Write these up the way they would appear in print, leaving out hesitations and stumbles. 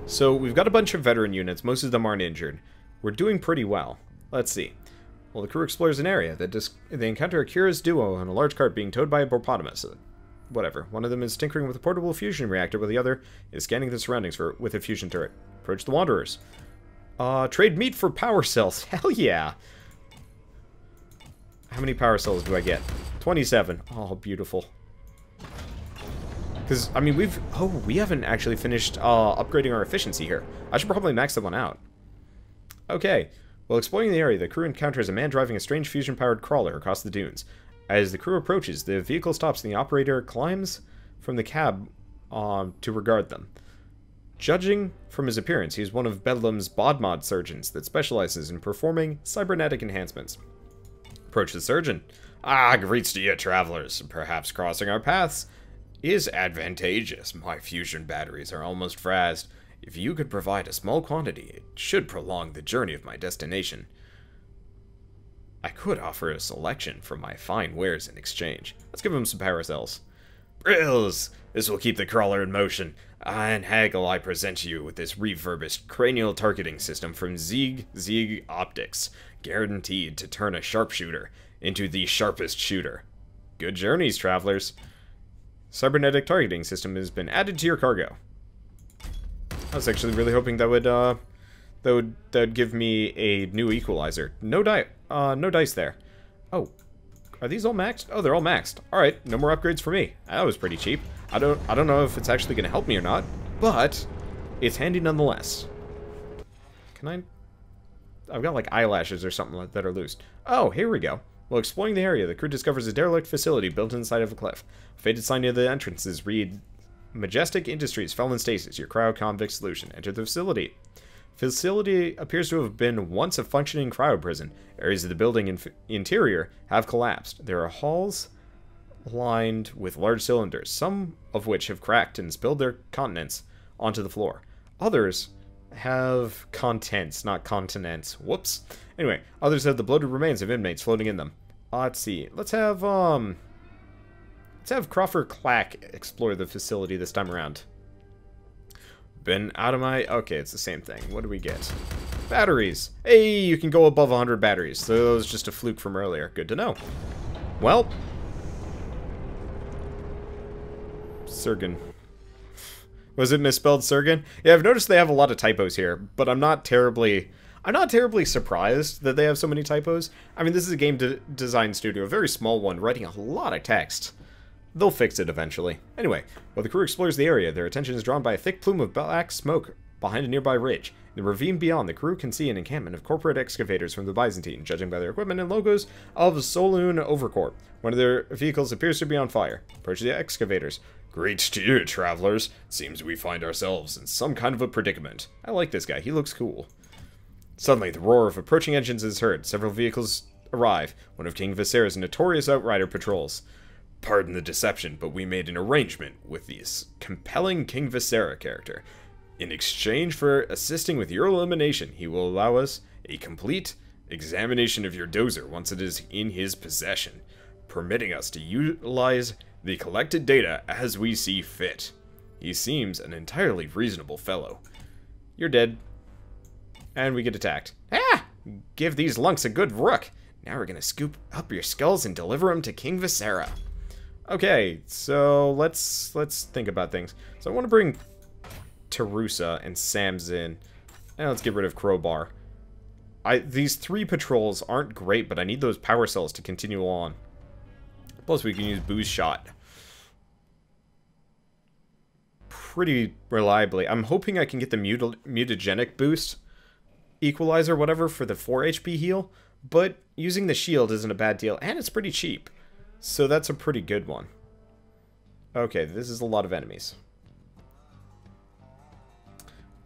So we've got a bunch of veteran units. Most of them aren't injured. We're doing pretty well. Let's see. Well, the crew explores an area. They encounter a curious duo on a large cart being towed by a hippopotamus. Whatever. One of them is tinkering with a portable fusion reactor, while the other is scanning the surroundings with a fusion turret. Approach the Wanderers. Trade meat for power cells. Hell yeah! How many power cells do I get? 27. Oh, beautiful. Because, I mean, we haven't actually finished upgrading our efficiency here. I should probably max that one out. Okay. While exploring the area, the crew encounters a man driving a strange fusion-powered crawler across the dunes. As the crew approaches, the vehicle stops and the operator climbs from the cab to regard them. Judging from his appearance, he is one of Bedlam's bod-mod surgeons that specializes in performing cybernetic enhancements. Approach the surgeon. Greets to you, travelers. Perhaps crossing our paths is advantageous. My fusion batteries are almost frazzed. If you could provide a small quantity, it should prolong the journey of my destination. I could offer a selection from my fine wares in exchange. Let's give him some power cells. Brills! This will keep the crawler in motion. And haggle, I present to you with this refurbished cranial targeting system from Zig Optics, guaranteed to turn a sharpshooter into the sharpest shooter. Good journeys, travelers. Cybernetic targeting system has been added to your cargo. I was actually really hoping that would give me a new equalizer. No dice there. Oh, are these all maxed? Oh, they're all maxed. All right, no more upgrades for me. That was pretty cheap. I don't know if it's actually going to help me or not, but it's handy nonetheless. Can I've got like eyelashes or something that are loose. Oh, here we go. While exploring the area, the crew discovers a derelict facility built inside of a cliff. A faded sign near the entrances read, Majestic Industries fell in stasis, your cryo-convict solution. Enter the facility. Facility appears to have been once a functioning cryo prison. Areas of the building interior have collapsed. There are halls lined with large cylinders, some of which have cracked and spilled their contents onto the floor. Others have contents, not continents. Whoops. Anyway, others have the bloated remains of inmates floating in them. Let's see. Let's have Crawford Clack explore the facility this time around. Been out of my... Okay, it's the same thing. What do we get? Batteries. Hey, you can go above 100 batteries. So that was just a fluke from earlier. Good to know. Well. Surgen. Was it misspelled Surgen? Yeah, I've noticed they have a lot of typos here, but I'm not terribly surprised that they have so many typos. I mean, this is a game design studio, a very small one, writing a lot of text. They'll fix it eventually. Anyway, while the crew explores the area, their attention is drawn by a thick plume of black smoke behind a nearby ridge. In the ravine beyond, the crew can see an encampment of corporate excavators from the Byzantine, judging by their equipment and logos of Saloon Overcorp. One of their vehicles appears to be on fire. Approach the excavators. Great to you, travelers. Seems we find ourselves in some kind of a predicament. I like this guy. He looks cool. Suddenly, the roar of approaching engines is heard. Several vehicles arrive. One of King Viscera's notorious outrider patrols. Pardon the deception, but we made an arrangement with this compelling King Viscera character. In exchange for assisting with your elimination, he will allow us a complete examination of your Dozer once it is in his possession, permitting us to utilize the collected data as we see fit. He seems an entirely reasonable fellow. You're dead. And we get attacked. Ah! Give these lunks a good rook. Now we're gonna scoop up your skulls and deliver them to King Viscera. Okay, so let's think about things. So I want to bring Terusa and Sam's in. And let's get rid of Crowbar. These 3 patrols aren't great, but I need those power cells to continue on. Plus we can use Booze Shot pretty reliably. I'm hoping I can get the mutagenic boost equalizer, whatever, for the 4 HP heal. But using the shield isn't a bad deal, and it's pretty cheap. So that's a pretty good one. Okay, this is a lot of enemies.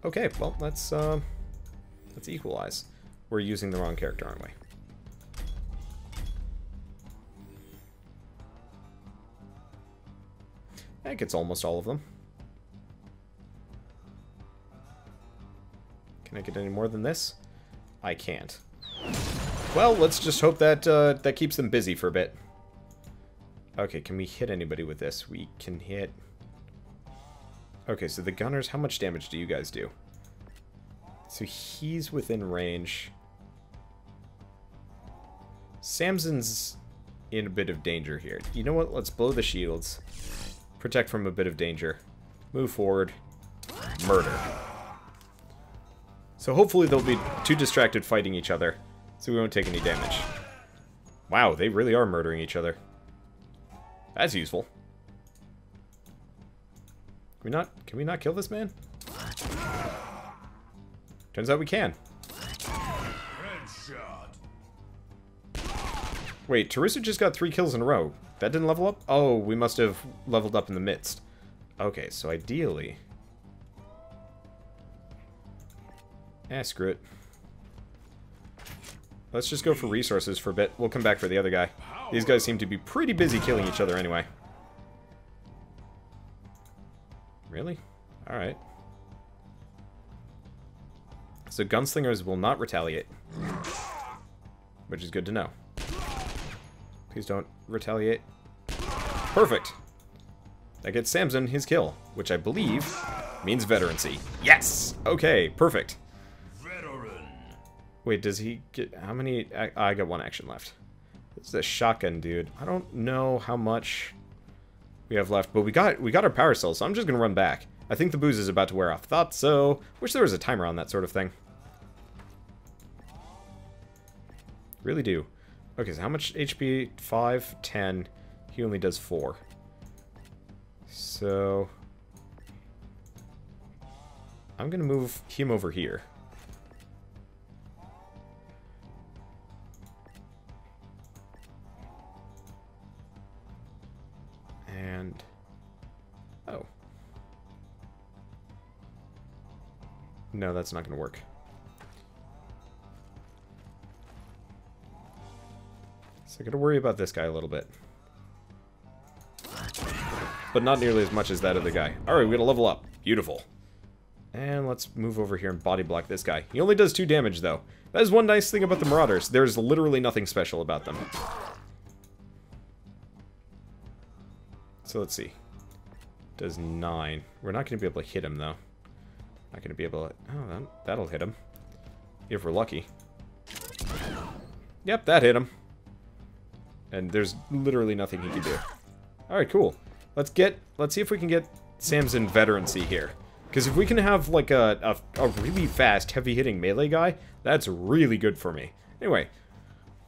Okay, well, let's equalize. We're using the wrong character, aren't we? I think it's almost all of them. Can I get any more than this? I can't. Well, let's just hope that that keeps them busy for a bit. Okay, can we hit anybody with this? We can hit... Okay, so the gunners, how much damage do you guys do? So he's within range. Samson's in a bit of danger here. You know what? Let's blow the shields. Protect from a bit of danger. Move forward. Murder. So hopefully they'll be too distracted fighting each other, so we won't take any damage. Wow, they really are murdering each other. That's useful. Can we not kill this man? Turns out we can. Wait, Teresa just got 3 kills in a row. That didn't level up? Oh, we must have leveled up in the midst. Okay, so ideally... screw it. Let's just go for resources for a bit. We'll come back for the other guy. These guys seem to be pretty busy killing each other anyway. Really? Alright. So gunslingers will not retaliate. Which is good to know. Please don't retaliate. Perfect! That gets Samson his kill, which I believe means veterancy. Yes! Okay, perfect. Veteran. Wait, does he get... How many... I got 1 action left. This is a shotgun, dude. I don't know how much we have left, but we got our power cell, so I'm just gonna run back. I think the booze is about to wear off. Thought so. Wish there was a timer on that sort of thing. Really do. Okay, so how much HP? 5, 10. He only does 4. So... I'm gonna move him over here. And... Oh. No, that's not gonna work. So I gotta worry about this guy a little bit. But not nearly as much as that other guy. Alright, we gotta level up. Beautiful. And let's move over here and body block this guy. He only does 2 damage, though. That is one nice thing about the Marauders. There's literally nothing special about them. So let's see. Does 9. We're not going to be able to hit him, though. Not going to be able to... Oh, that'll hit him. If we're lucky. Yep, that hit him. And there's literally nothing he can do. Alright, cool. Let's see if we can get Samson veterancy here. Because if we can have, like, a really fast, heavy-hitting melee guy, that's really good for me. Anyway.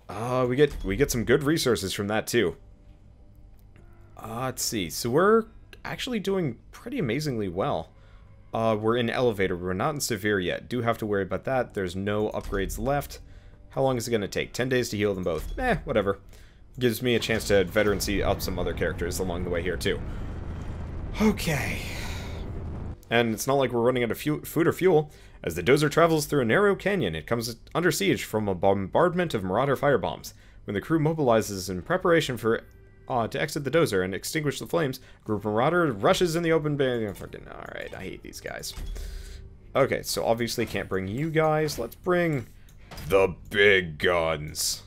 We get some good resources from that, too. Let's see. So we're actually doing pretty amazingly well. We're in elevator. We're not in severe yet. Do have to worry about that. There's no upgrades left. How long is it going to take? 10 days to heal them both. Whatever. Gives me a chance to veterancy up some other characters along the way here, too. Okay. And it's not like we're running out of food or fuel. As the Dozer travels through a narrow canyon, it comes under siege from a bombardment of Marauder firebombs. When the crew mobilizes in preparation for to exit the Dozer and extinguish the flames, a group of Marauder rushes in the open bay. Alright, I hate these guys. Okay, so obviously can't bring you guys. Let's bring the big guns.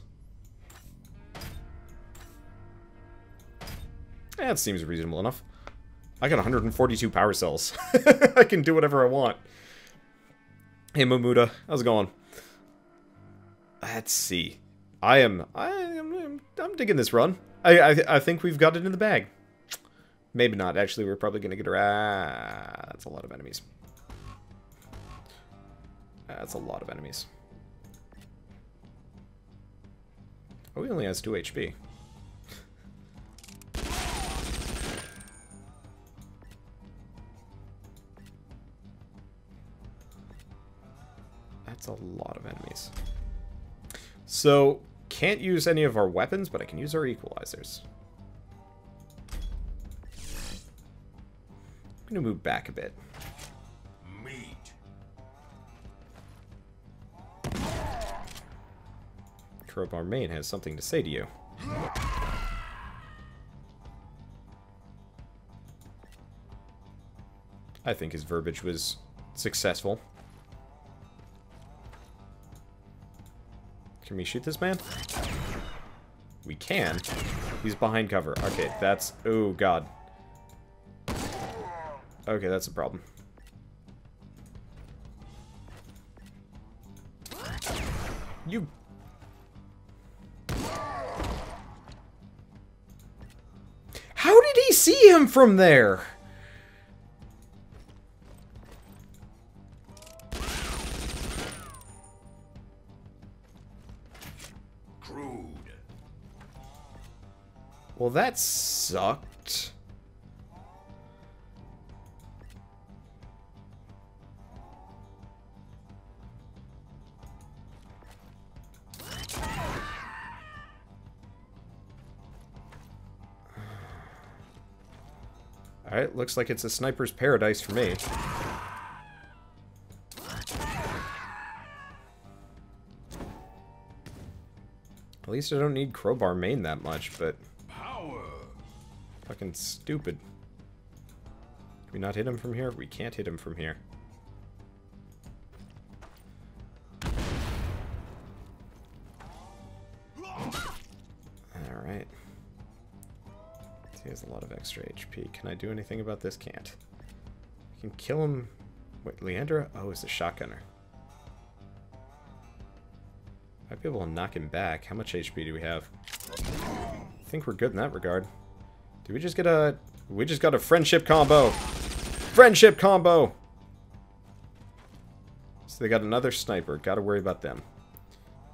That seems reasonable enough. I got 142 power cells. I can do whatever I want. Hey, Mamuda. How's it going? Let's see. I'm digging this run. I think we've got it in the bag. Maybe not. Actually, we're probably going to get around... That's a lot of enemies. That's a lot of enemies. Oh, he only has 2 HP. That's a lot of enemies. So, can't use any of our weapons, but I can use our equalizers. I'm gonna move back a bit. Meat. Crowbar Main has something to say to you. I think his verbiage was successful. Can we shoot this man? We can. He's behind cover. Okay, that's... Oh, God. Okay, that's a problem. You... How did he see him from there? Crude. Well, that sucked. Alright, looks like it's a sniper's paradise for me. At least I don't need crowbar main that much, but... Power. Fucking stupid. Can we not hit him from here? We can't hit him from here. Alright. He has a lot of extra HP. Can I do anything about this? Can't. I can kill him... Wait, Leandra? Oh, it's a shotgunner. Might be able to knock him back. How much HP do we have? I think we're good in that regard. Did we just get a... We just got a friendship combo! Friendship combo! So they got another sniper. Gotta worry about them.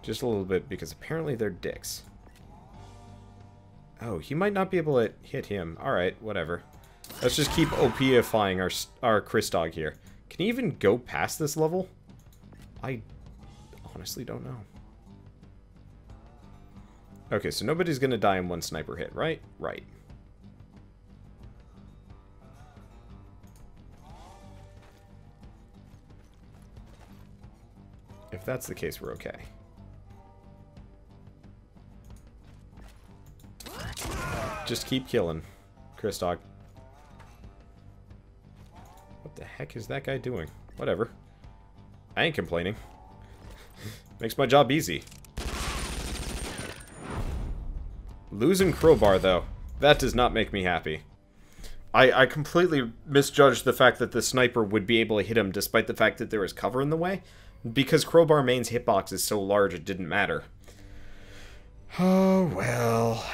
Just a little bit, because apparently they're dicks. Oh, he might not be able to hit him. Alright, whatever. Let's just keep OP-ifying our Chris dog here. Can he even go past this level? I honestly don't know. Okay, so nobody's gonna die in one sniper hit, right? Right. If that's the case, we're okay. Just keep killing, Chris dog. What the heck is that guy doing? Whatever. I ain't complaining. Makes my job easy. Losing crowbar, though. That does not make me happy. I completely misjudged the fact that the sniper would be able to hit him despite the fact that there was cover in the way. Because crowbar main's hitbox is so large, it didn't matter. Oh, well...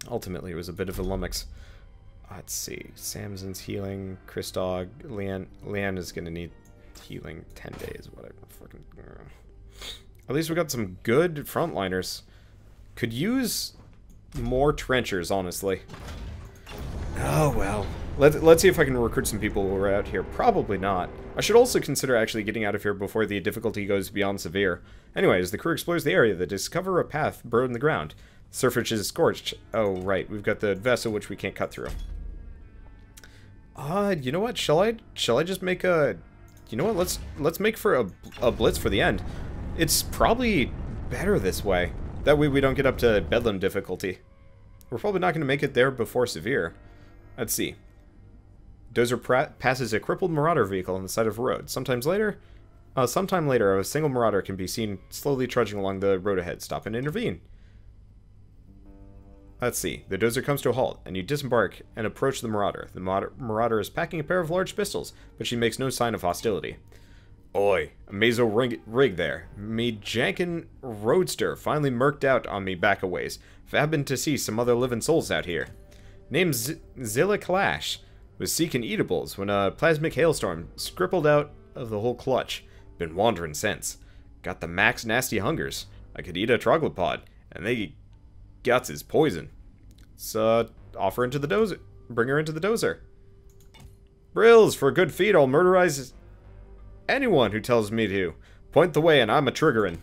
Ultimately, it was a bit of a lummox. Let's see. Samson's healing. Chris dog. Leanne is going to need healing 10 days. Whatever. Fucking... At least we got some good frontliners. Could use more trenchers, honestly. Oh, well. Let's see if I can recruit some people while we're out here. Probably not. I should also consider actually getting out of here before the difficulty goes beyond severe. Anyways, the crew explores the area. They discover a path burrowed in the ground. The surface is scorched. Oh, right. We've got the vessel, which we can't cut through. You know what? Shall I just make a... You know what? Let's make for a blitz for the end. It's probably better this way. That way we don't get up to Bedlam difficulty. We're probably not going to make it there before severe. Let's see. Dozer passes a crippled marauder vehicle on the side of a road. Sometime later, a single marauder can be seen slowly trudging along the road ahead. Stop and intervene. Let's see. The Dozer comes to a halt, and you disembark and approach the marauder. The marauder is packing a pair of large pistols, but she makes no sign of hostility. Oi, a mazo rig there. Me jankin' roadster finally murked out on me back a ways. Fabbin' to see some other living souls out here. Name's Zilla Kalash. Was seeking eatables when a plasmic hailstorm scribbled out of the whole clutch. Been wandering since. Got the max nasty hungers. I could eat a troglodyte, and they guts is poison. So, offer into the Dozer. Bring her into the Dozer. Brills, for a good feed, I'll murderize anyone who tells me to. Point the way, and I'm a triggerin'.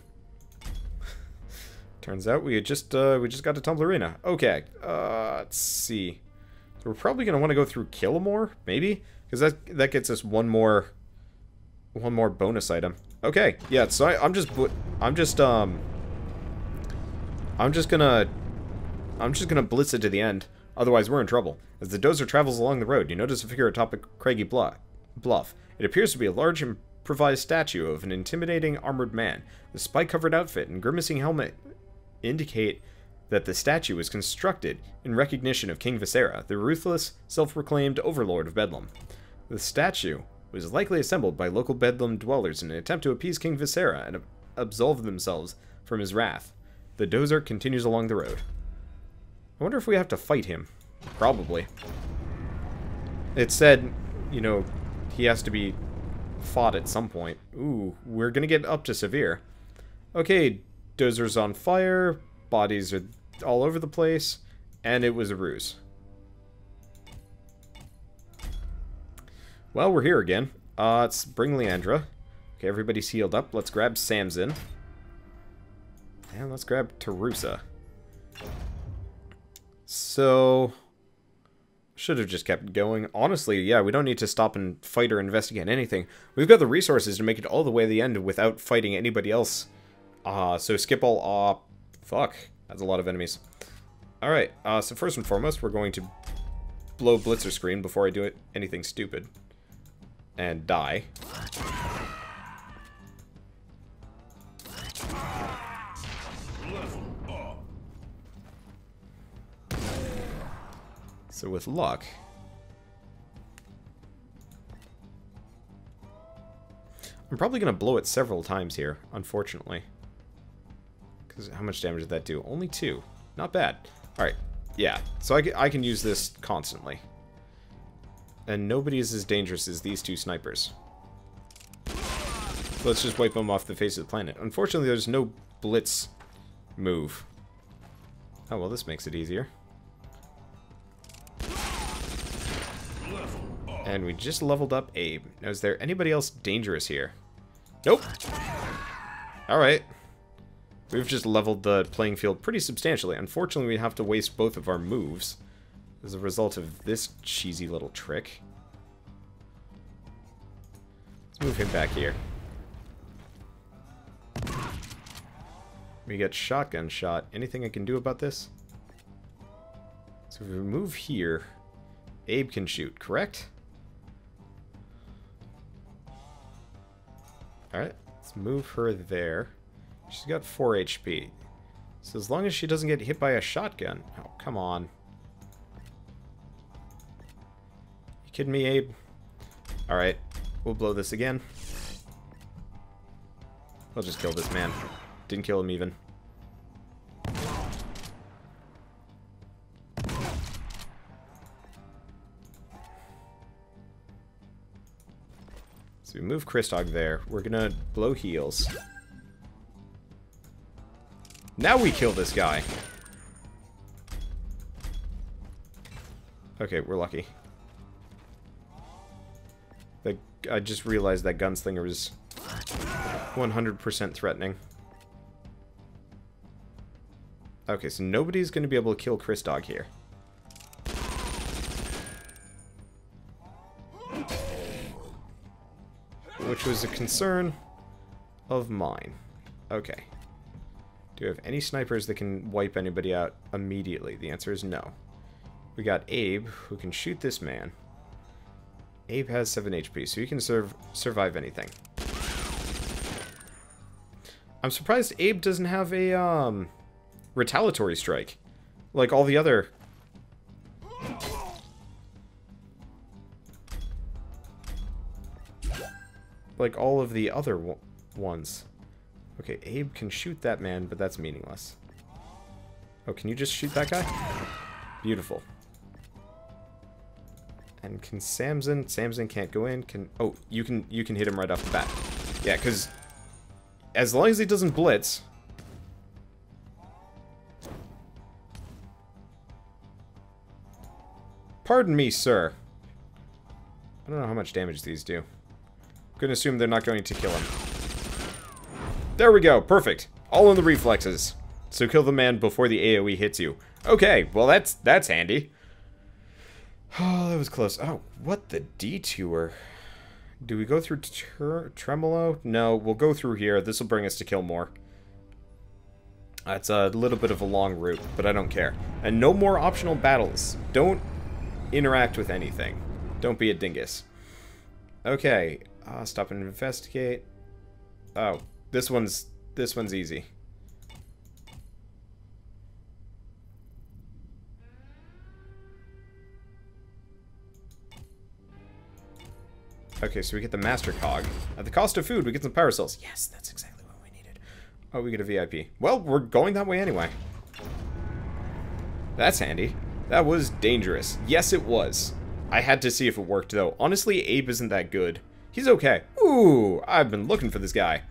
Turns out we just got a Tumblerina. Okay, let's see. So we're probably gonna want to go through Killamore, maybe, because that gets us one more bonus item. Okay, yeah. So I'm just gonna blitz it to the end. Otherwise, we're in trouble. As the Dozer travels along the road, you notice a figure atop a craggy bluff. It appears to be a large improvised statue of an intimidating armored man. The spike-covered outfit and grimacing helmet indicate that the statue was constructed in recognition of King Viscera, the ruthless, self-proclaimed overlord of Bedlam. The statue was likely assembled by local Bedlam dwellers in an attempt to appease King Viscera and absolve themselves from his wrath. The Dozer continues along the road. I wonder if we have to fight him. Probably. It said, you know, he has to be fought at some point. Ooh, we're gonna get up to severe. Okay, Dozer's on fire, bodies are all over the place, and it was a ruse. Well, we're here again. Let's bring Leandra. Okay, everybody's healed up. Let's grab Samson. And let's grab Terusa. So, should have just kept going. Honestly, yeah, we don't need to stop and fight or investigate anything. We've got the resources to make it all the way to the end without fighting anybody else. So skip all, fuck. That's a lot of enemies. Alright, so first and foremost, we're going to blow Blitzer screen before I do anything stupid. And die. So with luck... I'm probably going to blow it several times here, unfortunately. Because how much damage did that do? Only 2. Not bad. Alright, yeah. So I can use this constantly. And nobody is as dangerous as these 2 snipers. So let's just wipe them off the face of the planet. Unfortunately, there's no blitz move. Oh, well, this makes it easier. And we just leveled up Abe. Now, is there anybody else dangerous here? Nope. Alright. We've just leveled the playing field pretty substantially. Unfortunately, we have to waste both of our moves as a result of this cheesy little trick. Let's move him back here. We get shotgun shot. Anything I can do about this? So if we move here, Abe can shoot, correct? Alright, let's move her there. She's got 4 HP. So as long as she doesn't get hit by a shotgun... Oh, come on. You kidding me, Abe? Alright, we'll blow this again. I'll just kill this man. Didn't kill him even. So we move Christog there. We're gonna blow heals. Now we kill this guy. Okay, we're lucky. I just realized that gunslinger was 100% threatening. Okay, so nobody's gonna be able to kill Christog here. Which was a concern of mine. Okay. Do we have any snipers that can wipe anybody out immediately? The answer is no. We got Abe, who can shoot this man. Abe has 7 HP, so he can survive anything. I'm surprised Abe doesn't have a, retaliatory strike. Like all the other... like all of the other ones. Okay, Abe can shoot that man, but that's meaningless. Oh, can you just shoot that guy? Beautiful. And can Samson? Samson can't go in. Can oh, you can hit him right off the bat. Yeah, because as long as he doesn't blitz. Pardon me, sir. I don't know how much damage these do. I'm gonna assume they're not going to kill him. There we go, perfect. All in the reflexes. So kill the man before the AoE hits you. Okay, well that's handy. Oh, that was close. Oh, what the detour? Do we go through Tremolo? No, we'll go through here. This will bring us to Kilmore. That's a little bit of a long route, but I don't care. And no more optional battles. Don't interact with anything. Don't be a dingus. Okay, stop and investigate. Oh, this one's easy. Okay, so we get the Master Cog. At the cost of food, we get some power cells. Yes, that's exactly what we needed. Oh, we get a VIP. Well, we're going that way anyway. That's handy. That was dangerous. Yes, it was. I had to see if it worked, though. Honestly, Abe isn't that good. He's okay. Ooh, I've been looking for this guy.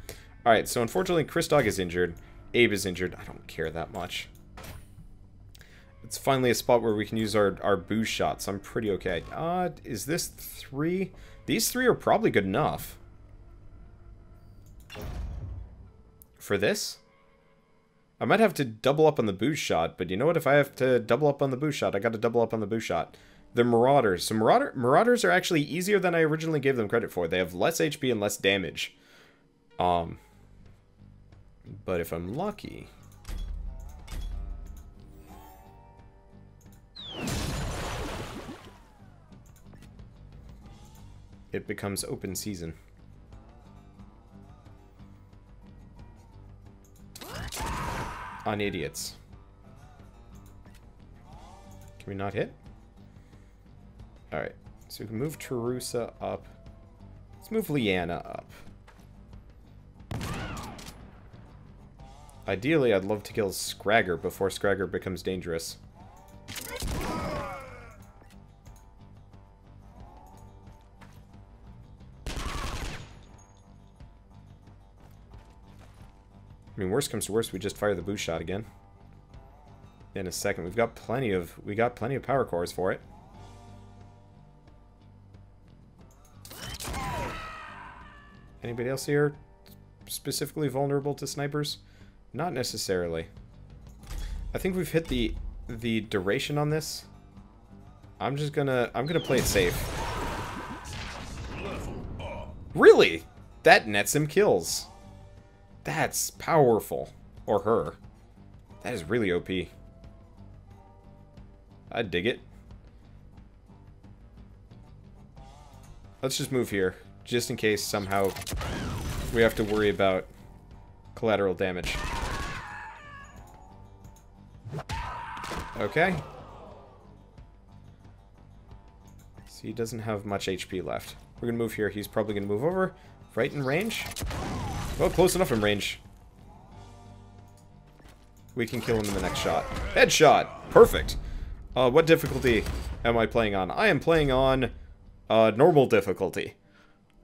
Alright, so unfortunately, Chris Dog is injured. Abe is injured. I don't care that much. It's finally a spot where we can use our boost shots. I'm pretty okay. Is this 3? These 3 are probably good enough. For this? I might have to double up on the boost shot, but you know what? If I have to double up on the boost shot, I got to double up on the boost shot. The Marauders. So Marauders are actually easier than I originally gave them credit for. They have less HP and less damage. But if I'm lucky... it becomes open season. On idiots. Can we not hit? Alright, so we can move Terusa up. Let's move Leanna up. Ideally, I'd love to kill Scragger before Scragger becomes dangerous. I mean, worst comes to worst, we just fire the boost shot again. In a second, we got plenty of power cores for it. Anybody else here specifically vulnerable to snipers? Not necessarily. I think we've hit the duration on this. I'm gonna play it safe. Really? That nets him kills. That's powerful. Or her. That is really OP. I dig it. Let's just move here. Just in case somehow we have to worry about collateral damage. Okay. So he doesn't have much HP left. We're gonna move here. He's probably gonna move over. Right in range. Well, close enough in range. We can kill him in the next shot. Headshot! Perfect! What difficulty am I playing on? I am playing on normal difficulty.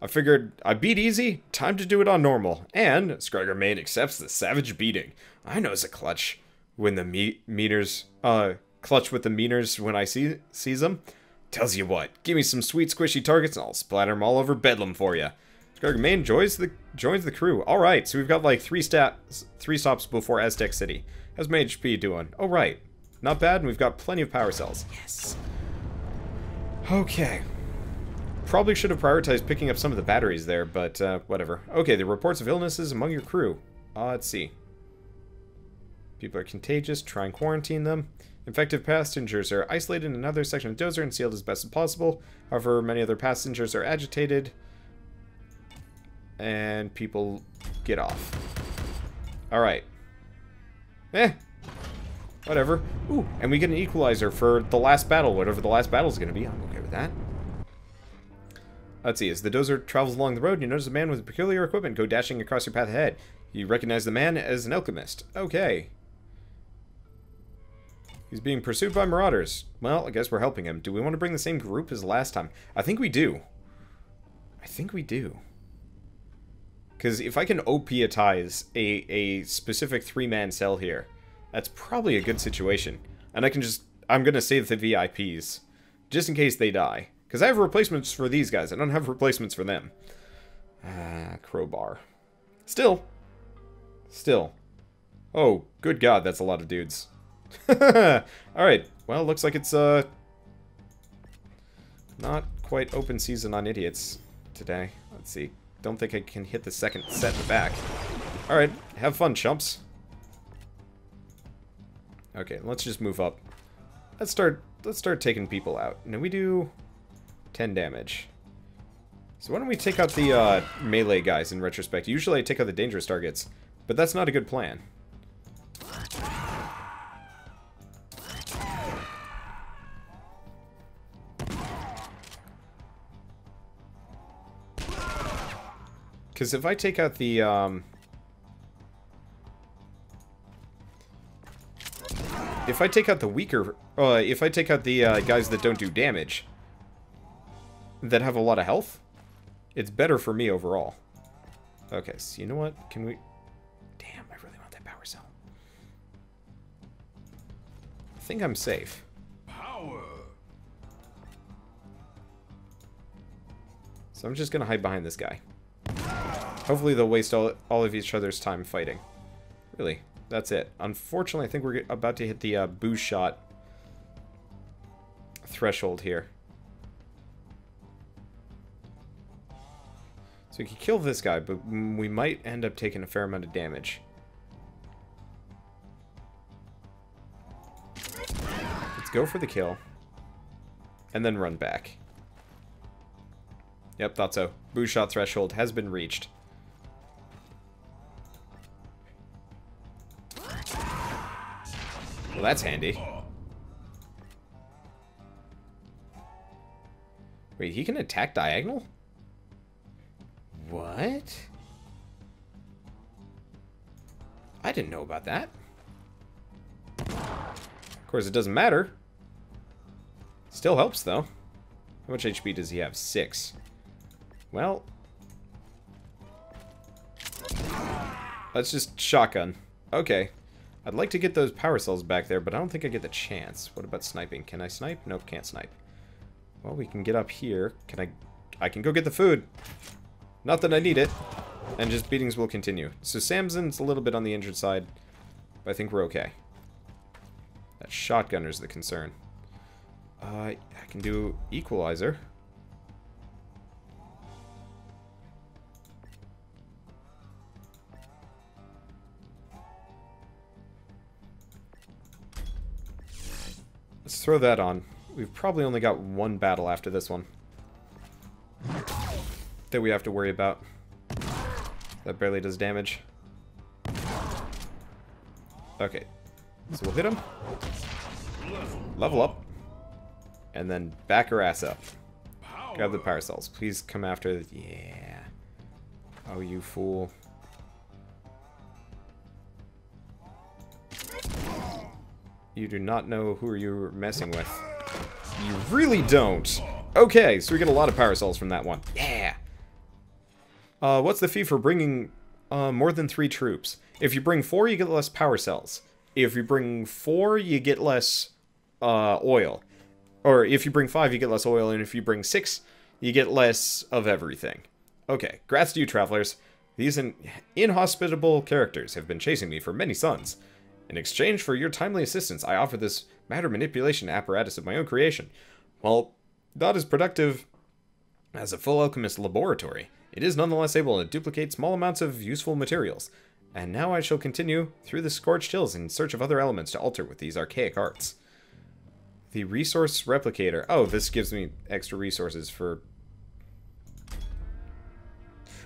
I figured I beat easy, time to do it on normal. And Scragger Main accepts the savage beating. I know it's a clutch when the meters, clutch with the meters when I sees them. Tells you what, give me some sweet squishy targets and I'll splatter them all over Bedlam for you. Scragger Main joins the crew. Alright, so we've got like three stops before Aztec City. How's my HP doing? Oh, right. Not bad, and we've got plenty of power cells. Yes. Okay. Probably should have prioritized picking up some of the batteries there, but whatever. Okay, the reports of illnesses among your crew. Let's see. People are contagious. Try and quarantine them. Infected passengers are isolated in another section of Dozer and sealed as best as possible. However, many other passengers are agitated. And people get off. Alright. Whatever. Ooh, and we get an equalizer for the last battle, whatever the last battle is going to be. I'm okay with that. Let's see. As the Dozer travels along the road, you notice a man with peculiar equipment go dashing across your path ahead. You recognize the man as an alchemist. Okay. He's being pursued by marauders. Well, I guess we're helping him. Do we want to bring the same group as last time? I think we do. I think we do. Because if I can OP-atize a specific 3-man cell here, that's probably a good situation. And I can just... I'm going to save the VIPs. Just in case they die. Because I have replacements for these guys. I don't have replacements for them. Crowbar. Still. Oh, good God, that's a lot of dudes. Alright. Well, looks like it's, not quite open season on idiots today. Let's see. Don't think I can hit the second set in the back. Alright, have fun, chumps. Okay, let's just move up. Let's start taking people out. Now we do 10 damage. So why don't we take out the melee guys in retrospect? Usually I take out the dangerous targets, but that's not a good plan. Because if I take out the, if I take out the weaker... if I take out the guys that don't do damage, that have a lot of health, it's better for me overall. Okay, so you know what? Can we... Damn, I really want that power cell. I think I'm safe. Power. So I'm just going to hide behind this guy. Hopefully they'll waste all of each other's time fighting. Really, that's it. Unfortunately, I think we're about to hit the boost shot threshold here. So we can kill this guy, but we might end up taking a fair amount of damage. Let's go for the kill. And then run back. Yep, thought so. Boost shot threshold has been reached. Well, that's handy. Wait, he can attack diagonal? What? I didn't know about that. Of course, it doesn't matter. Still helps, though. How much HP does he have? 6. Well, let's just shotgun. Okay. I'd like to get those power cells back there, but I don't think I get the chance. What about sniping? Can I snipe? Nope, can't snipe. Well, we can get up here. I can go get the food. Not that I need it. And just beatings will continue. So Samson's a little bit on the injured side, but I think we're okay. That shotgunner's the concern. I can do equalizer. Let's throw that on. We've probably only got one battle after this one that we have to worry about. That barely does damage. Okay. So we'll hit him. Level up. And then back her ass up. Grab the power cells. Please come after... Yeah. Oh, you fool. You do not know who you're messing with. You really don't. Okay, so we get a lot of power cells from that one. Yeah. What's the fee for bringing more than 3 troops? If you bring 4, you get less power cells. If you bring 4, you get less oil. Or if you bring 5, you get less oil. And if you bring 6, you get less of everything. Okay, grats to you, travelers. These inhospitable characters have been chasing me for many suns. In exchange for your timely assistance, I offer this matter manipulation apparatus of my own creation. While not as productive as a full alchemist laboratory, it is nonetheless able to duplicate small amounts of useful materials. And now I shall continue through the scorched hills in search of other elements to alter with these archaic arts. The resource replicator. Oh, this gives me extra resources for...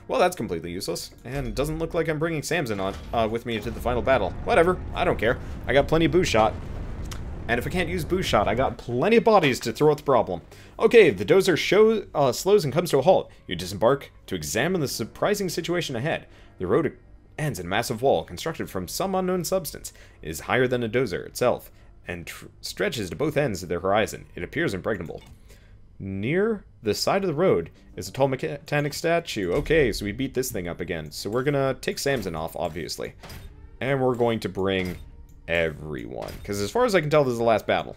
Well, that's completely useless, and it doesn't look like I'm bringing Samson on with me into the final battle. Whatever, I don't care. I got plenty of boost shot. And if I can't use boost shot, I got plenty of bodies to throw at the problem. Okay, the Dozer slows and comes to a halt. You disembark to examine the surprising situation ahead. The road ends in a massive wall constructed from some unknown substance. It is higher than a Dozer itself, and stretches to both ends of the horizon. It appears impregnable. Near the side of the road is a tall mechanic statue. Okay, so we beat this thing up again. So we're gonna take Samson off, obviously. And we're going to bring everyone. Because as far as I can tell, this is the last battle.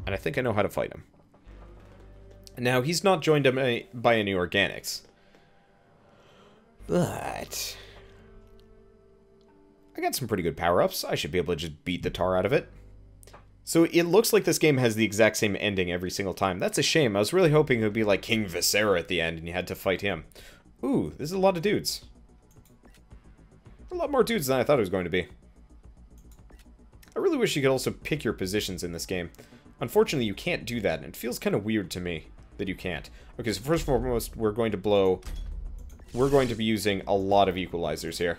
And I think I know how to fight him. Now, he's not joined by any organics. But... I got some pretty good power-ups. I should be able to just beat the tar out of it. So it looks like this game has the exact same ending every single time. That's a shame. I was really hoping it would be like King Viscera at the end and you had to fight him. Ooh, this is a lot of dudes. A lot more dudes than I thought it was going to be. I really wish you could also pick your positions in this game. Unfortunately, you can't do that, and it feels kind of weird to me that you can't. Okay, so first and foremost, we're going to be using a lot of equalizers here.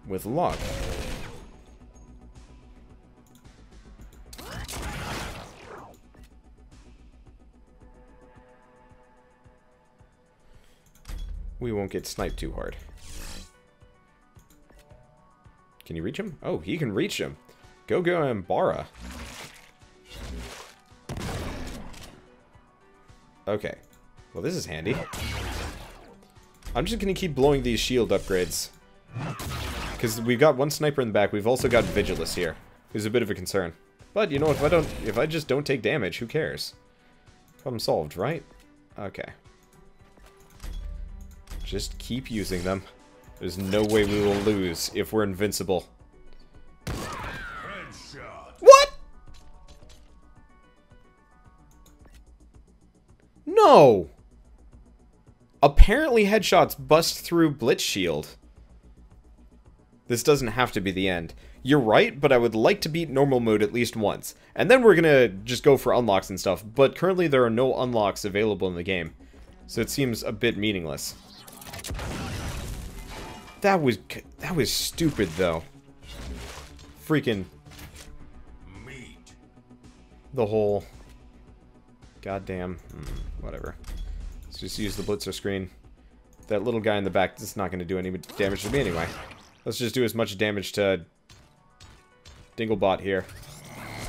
With luck. we won't get sniped too hard. Can you reach him? Oh, he can reach him. Go Ambara. Okay. Well, this is handy. I'm just going to keep blowing these shield upgrades. Because we've got one sniper in the back. We've also got Vigilus here. Who's a bit of a concern. But, you know, if I just don't take damage, who cares? Problem solved, right? Okay. Just keep using them. There's no way we will lose if we're invincible. Headshot. What? No! Apparently headshots bust through Blitz Shield. This doesn't have to be the end. You're right, but I would like to beat normal mode at least once. And then we're gonna just go for unlocks and stuff, but currently there are no unlocks available in the game. So it seems a bit meaningless. That was stupid, though. Freaking... Meat. The whole... Goddamn... whatever. Let's just use the blitzer screen. That little guy in the back is not going to do any damage to me anyway. Let's just do as much damage to... Dinglebot here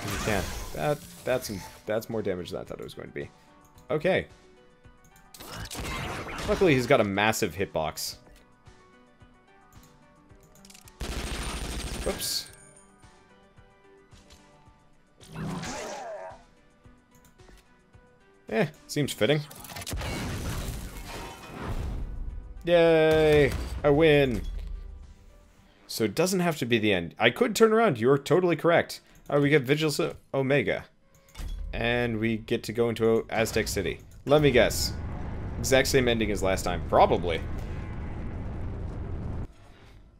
as we can. That's more damage than I thought it was going to be. Okay. Luckily, he's got a massive hitbox. Whoops. Seems fitting. Yay! I win! So it doesn't have to be the end. I could turn around. You're totally correct. We get Vigilus Omega. And we get to go into Aztec City. Let me guess. Exact same ending as last time. Probably.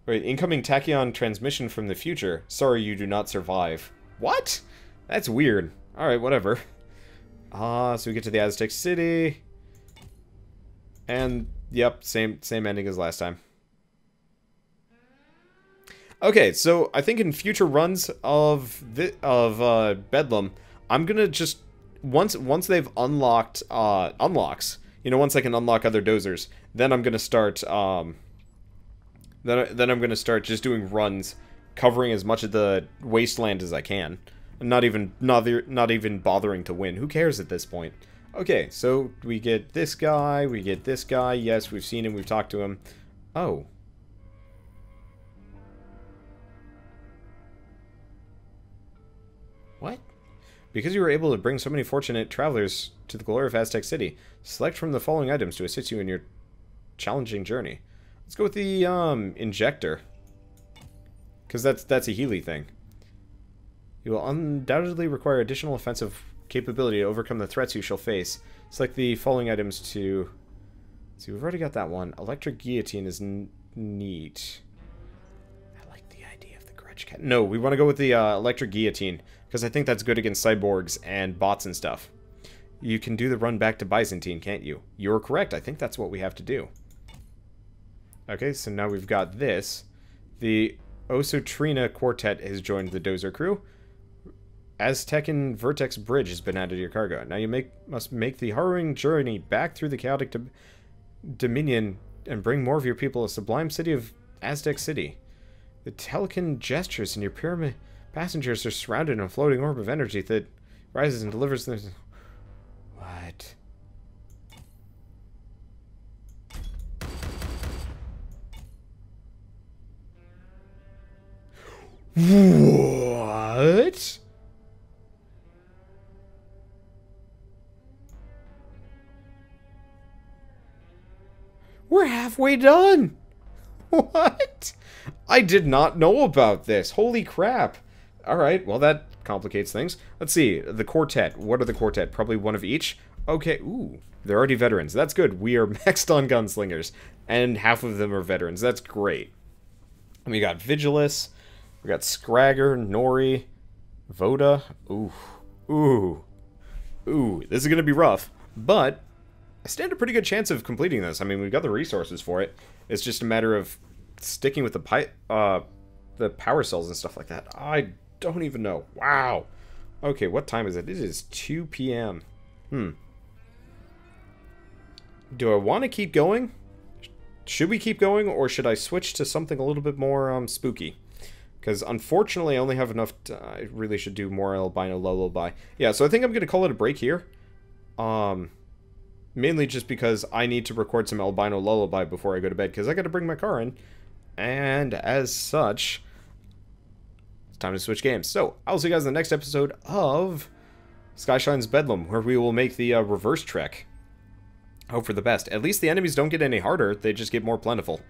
Wait, incoming tachyon transmission from the future. Sorry you do not survive. What? That's weird. Alright, whatever. So we get to the Aztec City. And, yep, same ending as last time. Okay, so I think in future runs of Bedlam, I'm gonna just once they've unlocked unlocks, you know, once I can unlock other Dozers, then I'm gonna start then I'm gonna start just doing runs covering as much of the wasteland as I can. Not even bothering to win. Who cares at this point? Okay, so we get this guy, we get this guy. Yes, we've seen him, we've talked to him. Oh. What? Because you were able to bring so many fortunate travelers to the glory of Aztec City, select from the following items to assist you in your challenging journey. Let's go with the injector. Because that's a Healy thing. You will undoubtedly require additional offensive capability to overcome the threats you shall face. Select the following items to... See, we've already got that one. Electric Guillotine is neat. I like the idea of the Grudge Cat. No, we want to go with the Electric Guillotine, because I think that's good against cyborgs and bots and stuff. You can do the run back to Byzantine, can't you? You're correct. I think that's what we have to do. Okay, so now we've got this. The Osotrina Quartet has joined the Dozer crew. Aztecan Vertex Bridge has been added to your cargo. Now you must make the harrowing journey back through the chaotic Dominion and bring more of your people to the sublime city of Aztec City. The Telekin gestures in your pyramid passengers are surrounded in a floating orb of energy that rises and delivers them. What? What? We're halfway done! What? I did not know about this. Holy crap. Alright, well that complicates things. Let's see, the quartet. What are the quartet? Probably one of each? Okay, ooh. They're already veterans. That's good. We are maxed on gunslingers. And half of them are veterans. That's great. We got Vigilus. We got Scragger, Nori, Voda. Ooh. Ooh. Ooh. This is going to be rough. But I stand a pretty good chance of completing this. I mean, we've got the resources for it. It's just a matter of sticking with the power cells and stuff like that. I don't even know. Wow. Okay, what time is it? It is 2 p.m. Do I want to keep going? Should we keep going, or should I switch to something a little bit more spooky? Because unfortunately I only have enough... I really should do more albino lullaby. Yeah, so I think I'm going to call it a break here. Mainly just because I need to record some albino lullaby before I go to bed, because I got to bring my car in. And as such, it's time to switch games. So, I'll see you guys in the next episode of Skyshine's Bedlam, where we will make the reverse trek. Hope for the best. At least the enemies don't get any harder, they just get more plentiful.